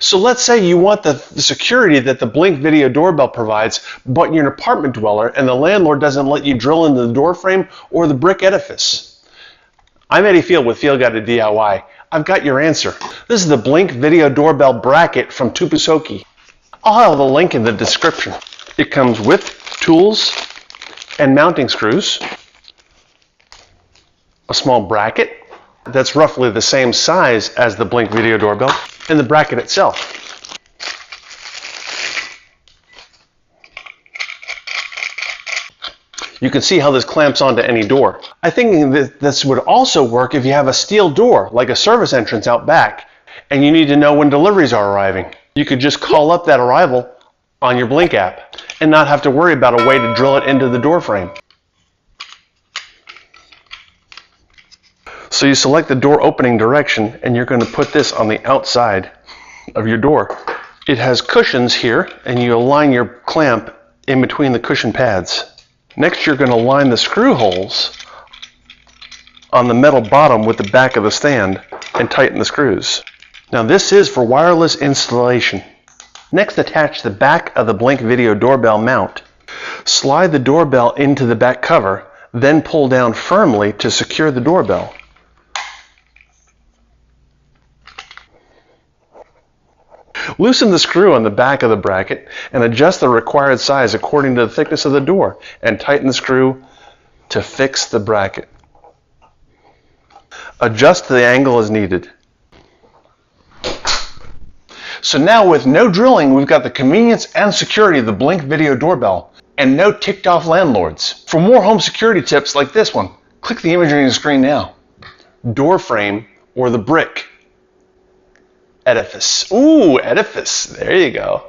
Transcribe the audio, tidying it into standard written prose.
So let's say you want the security that the Blink Video Doorbell provides, but you're an apartment dweller and the landlord doesn't let you drill into the door frame or the brick edifice. I'm Eddie Field with Field Guide to DIY. I've got your answer. This is the Blink Video Doorbell bracket from Tuupusoki. I'll have a link in the description. It comes with tools and mounting screws, a small bracket that's roughly the same size as the Blink Video Doorbell, and the bracket itself. You can see how this clamps onto any door. I think that this would also work if you have a steel door, like a service entrance out back, and you need to know when deliveries are arriving. You could just call up that arrival on your Blink app and not have to worry about a way to drill it into the door frame. So you select the door opening direction and you're going to put this on the outside of your door. It has cushions here and you align your clamp in between the cushion pads. Next you're going to line the screw holes on the metal bottom with the back of the stand and tighten the screws. Now this is for wireless installation. Next attach the back of the Blink Video Doorbell mount. Slide the doorbell into the back cover, then pull down firmly to secure the doorbell. Loosen the screw on the back of the bracket and adjust the required size according to the thickness of the door and tighten the screw to fix the bracket. Adjust the angle as needed. So now with no drilling, we've got the convenience and security of the Blink Video Doorbell and no ticked off landlords. For more home security tips like this one, click the image on your screen now. Door frame or the brick edifice. Ooh, edifice. There you go.